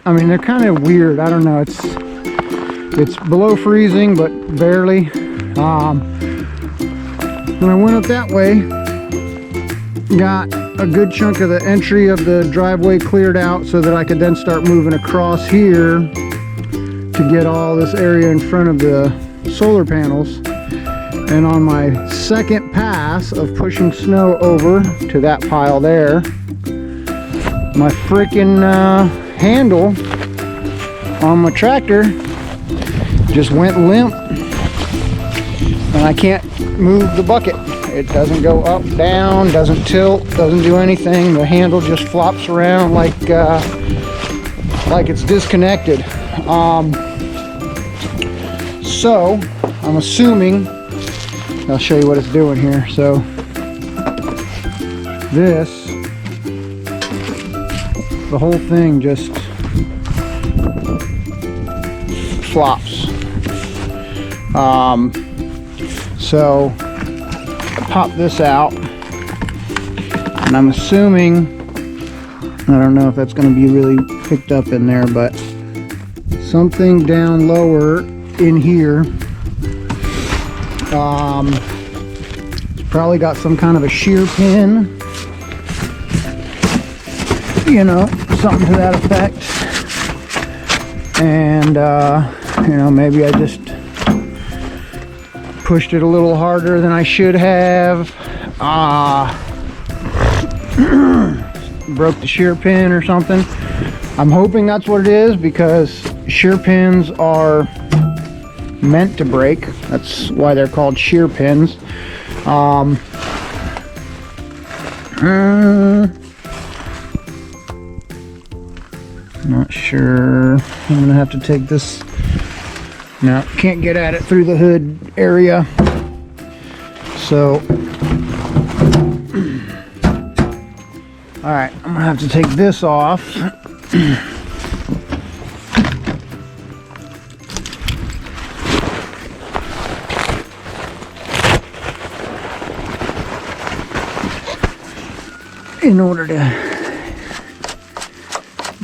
I mean, they're kind of weird. I don't know. It's below freezing, but barely. When I went up that way, got a good chunk of the entry of the driveway cleared out so that I could then start moving across here to get all this area in front of the solar panels. And on my second pass of pushing snow over to that pile there, my freaking handle on my tractor just went limp, and I can't move the bucket. It doesn't go up, down, doesn't tilt, doesn't do anything. The handle just flops around like it's disconnected. So I'm assuming, I'll show you what it's doing here. So this, the whole thing just flops. So I pop this out, and I'm assuming, I don't know if that's going to be really picked up in there, but something down lower in here, it's probably got some kind of a shear pin, you know, something to that effect. And you know, maybe I just pushed it a little harder than I should have. Broke the shear pin or something. I'm hoping that's what it is, because shear pins are meant to break. That's why they're called shear pins. Not sure. I'm gonna have to take this. No, can't get at it through the hood area. So, all right, I'm gonna have to take this off. In order to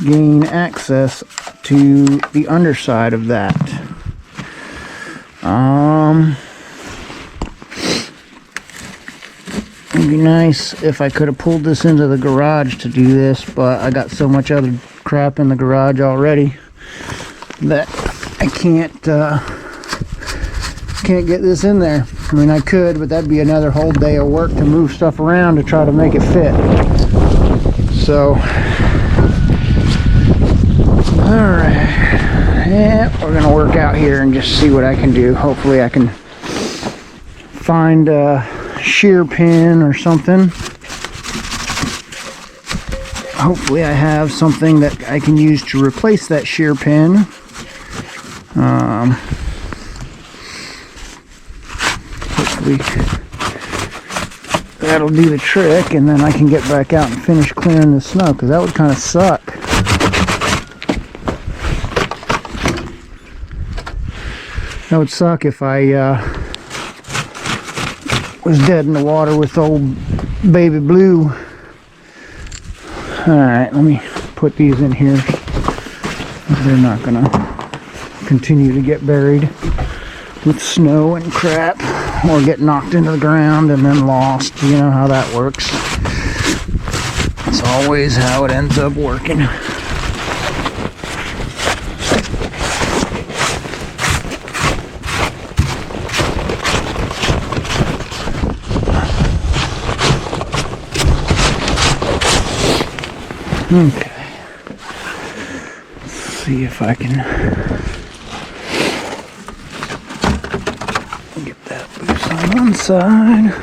gain access to the underside of that. It'd be nice if I could have pulled this into the garage to do this, but I got so much other crap in the garage already that I can't get this in there. I mean, I could, but that'd be another whole day of work to move stuff around to try to make it fit. So, alright, yeah, we're gonna work out here and just see what I can do. Hopefully I can find a shear pin or something. Hopefully I have something that I can use to replace that shear pin. Hopefully that'll do the trick, and then I can get back out and finish clearing the snow, because that would kind of suck. That would suck if I was dead in the water with old baby blue. Alright, let me put these in here. They're not gonna continue to get buried with snow and crap, or get knocked into the ground and then lost. You know how that works. It's always how it ends up working. Okay, let's see if I can get that loose on one side.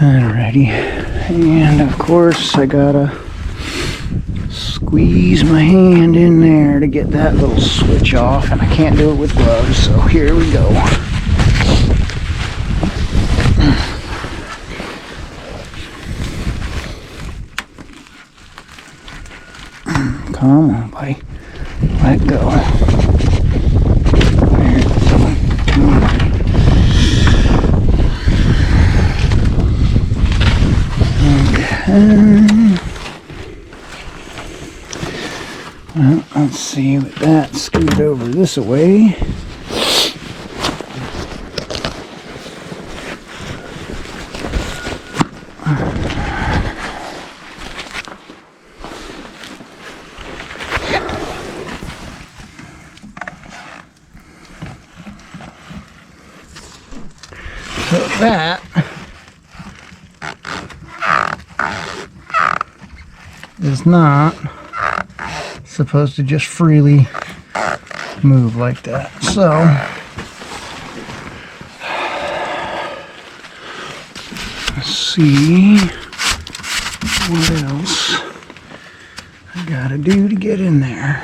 Alrighty, and of course I gotta squeeze my hand in there to get that little switch off, and I can't do it with gloves, so here we go. Come on, buddy. Let go. Okay. Well, let's see with that. Scoot over this way. So that is not supposed to just freely move like that. So let's see what else I gotta do to get in there.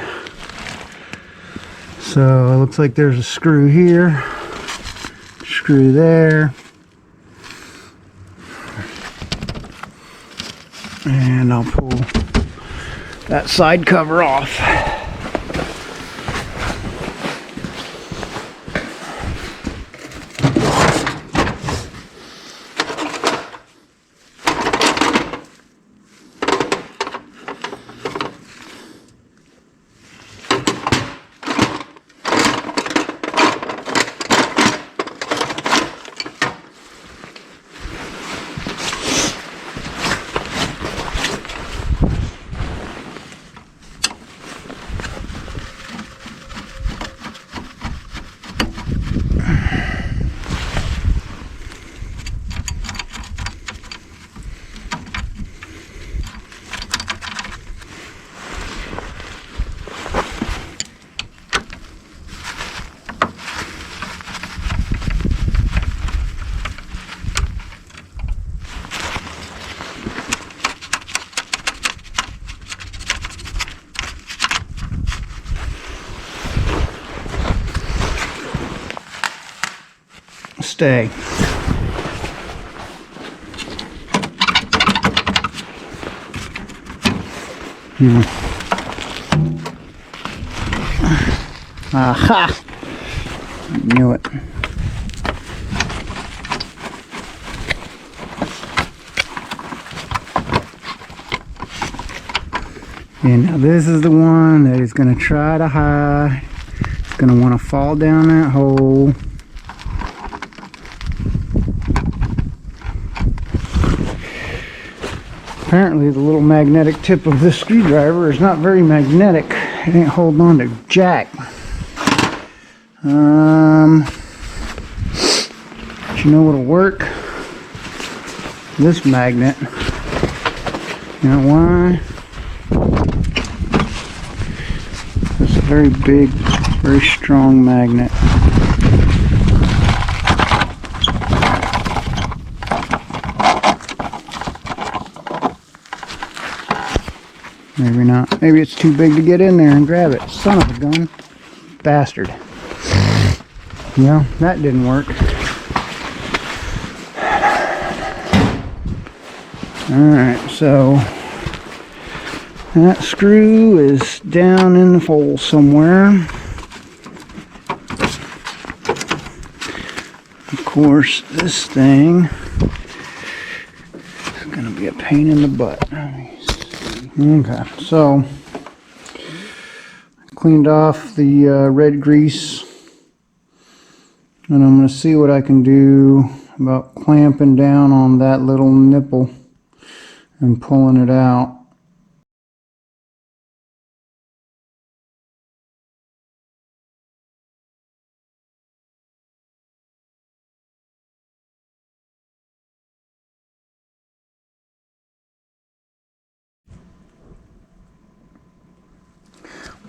So it looks like there's a screw here, screw there, and I'll pull that side cover off. Stay. Aha! Knew it. And now this is the one that is going to try to hide. It's going to want to fall down that hole. Apparently the little magnetic tip of this screwdriver is not very magnetic. It ain't holding on to jack. But you know what'll work? This magnet. You know why? It's a very big, very strong magnet. Maybe not. Maybe it's too big to get in there and grab it. Son of a gun. Bastard. Well, that didn't work. Alright, so that screw is down in the hole somewhere. Of course, this thing is going to be a pain in the butt. Okay, so I cleaned off the red grease, and I'm going to see what I can do about clamping down on that little nipple and pulling it out.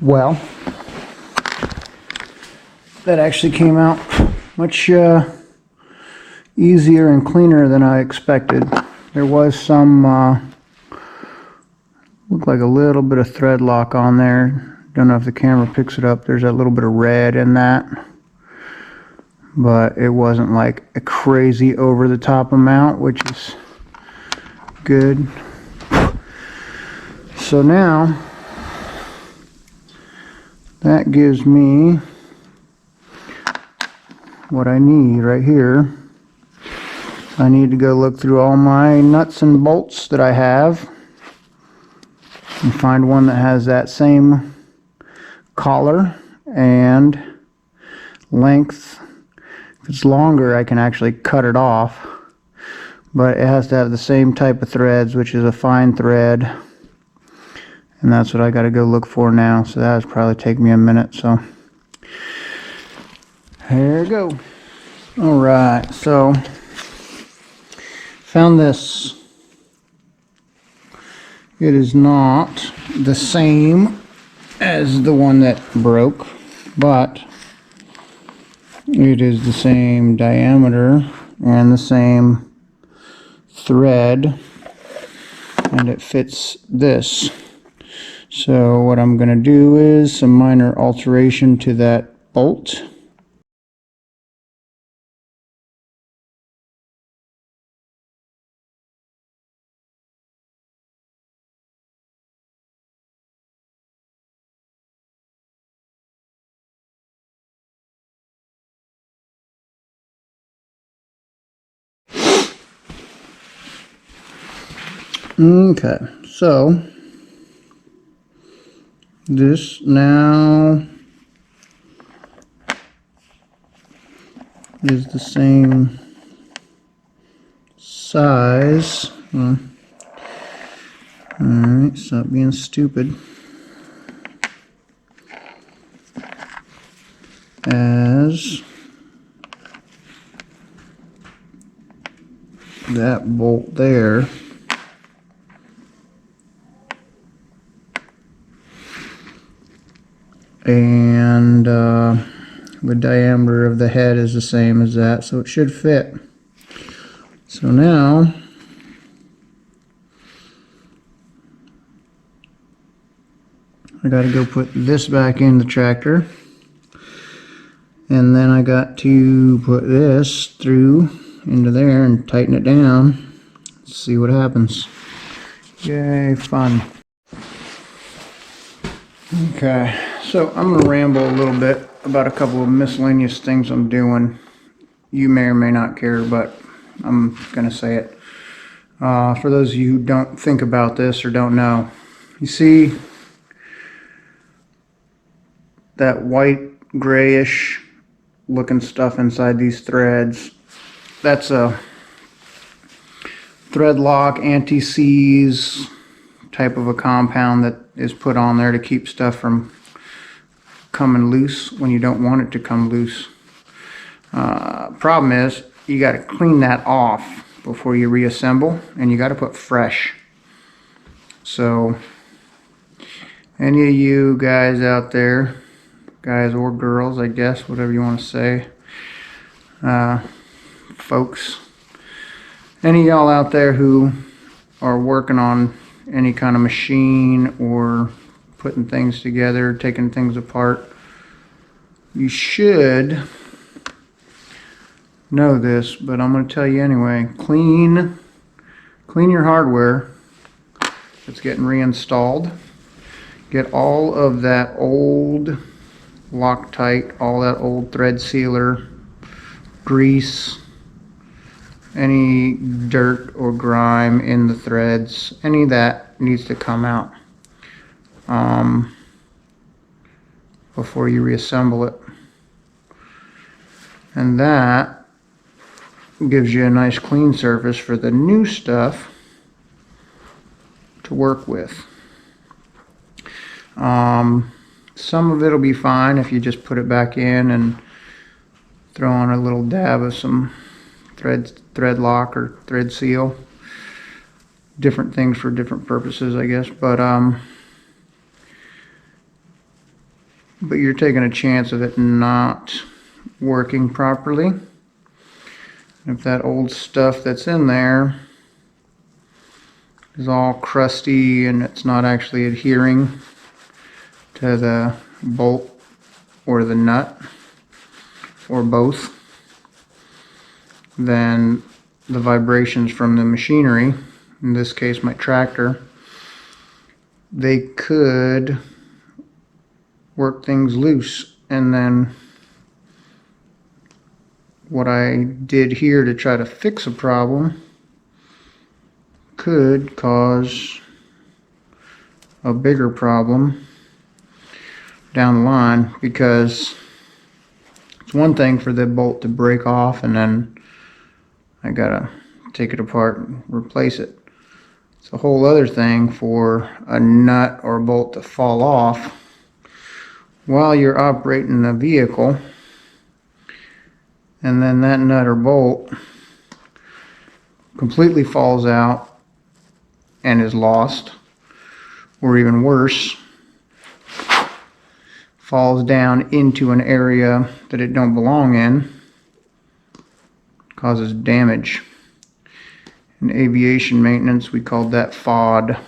Well, that actually came out much easier and cleaner than I expected. There was some, looked like a little bit of thread lock on there. Don't know if the camera picks it up. There's a little bit of red in that. But it wasn't like a crazy over the top amount, which is good. So now That gives me what I need right here. I need to go look through all my nuts and bolts that I have and find one that has that same collar and length. If it's longer, I can actually cut it off, but it has to have the same type of threads, which is a fine thread, and that's what I got to go look for now. So that would probably take me a minute. So here we go. All right, so found this. It is not the same as the one that broke, but it is the same diameter and the same thread, and it fits this. So what I'm going to do is some minor alteration to that bolt. Okay, so this now is the same size. Alright, stop being stupid. As that bolt there. And the diameter of the head is the same as that, so it should fit. So now I got to go put this back in the tractor, and then I got to put this through into there and tighten it down. Let's see what happens. Yay, fun. Okay, so I'm going to ramble a little bit about a couple of miscellaneous things I'm doing. You may or may not care, but I'm going to say it. For those of you who don't think about this or don't know, you see that white grayish looking stuff inside these threads? That's a thread lock anti-seize type of a compound that is put on there to keep stuff from coming loose when you don't want it to come loose. Problem is, you got to clean that off before you reassemble, and you got to put fresh. So any of you guys out there, guys or girls, I guess, whatever you want to say, folks, any of y'all out there who are working on any kind of machine or putting things together, taking things apart, you should know this, but I'm going to tell you anyway. Clean your hardware that's getting reinstalled. Get all of that old Loctite, all that old thread sealer, grease, any dirt or grime in the threads, any of that needs to come out before you reassemble it. And that gives you a nice clean surface for the new stuff to work with. Some of it will be fine if you just put it back in and throw on a little dab of some thread lock or thread seal. Different things for different purposes, I guess, but you're taking a chance of it not working properly. If that old stuff that's in there is all crusty and it's not actually adhering to the bolt or the nut or both, then the vibrations from the machinery, in this case my tractor, they could work things loose. And then what I did here to try to fix a problem could cause a bigger problem down the line, because it's one thing for the bolt to break off and then I gotta take it apart and replace it. It's a whole other thing for a nut or bolt to fall off while you're operating the vehicle, and then that nut or bolt completely falls out and is lost, or even worse, falls down into an area that it don't belong in, causes damage. In aviation maintenance, we called that FOD.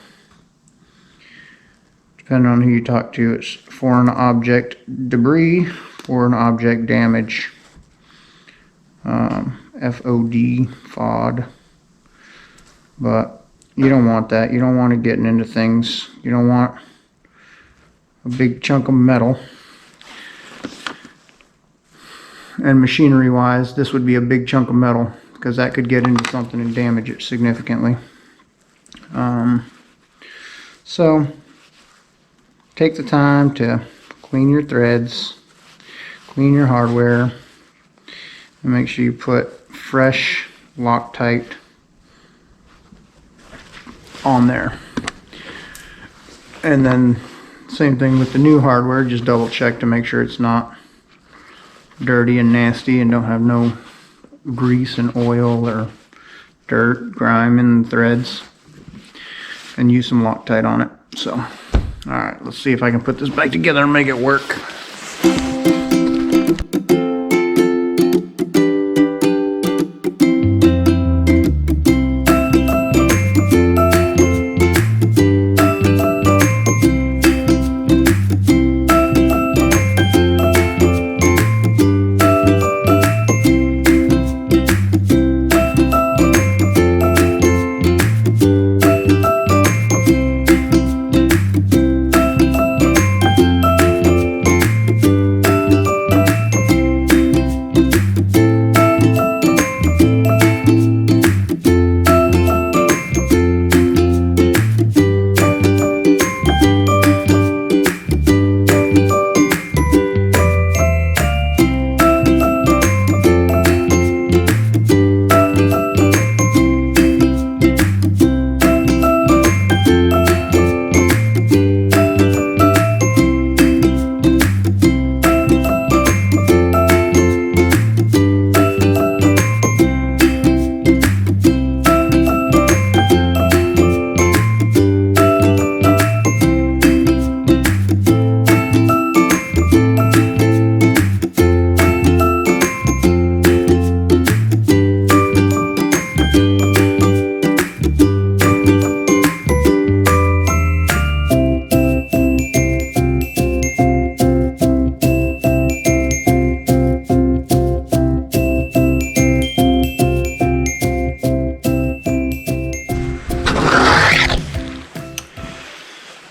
Depending on who you talk to, it's foreign object debris, foreign object damage. FOD, FOD. But you don't want that. You don't want it getting into things. You don't want a big chunk of metal. And machinery wise, this would be a big chunk of metal, because that could get into something and damage it significantly. So take the time to clean your threads, clean your hardware, and make sure you put fresh Loctite on there. And then same thing with the new hardware, just double check to make sure it's not dirty and nasty and don't have no grease and oil or dirt, grime in the threads, and use some Loctite on it. So, alright, let's see if I can put this back together and make it work.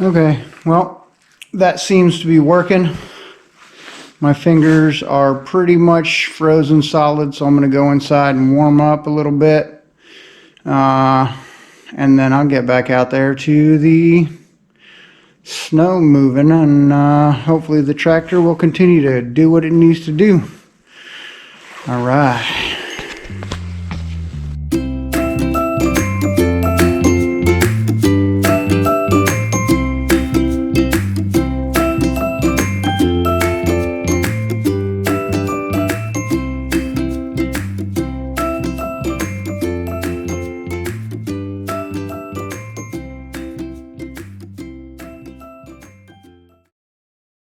Okay, well, that seems to be working. My fingers are pretty much frozen solid, so I'm going to go inside and warm up a little bit. And then I'll get back out there to the snow moving, and hopefully the tractor will continue to do what it needs to do. All right.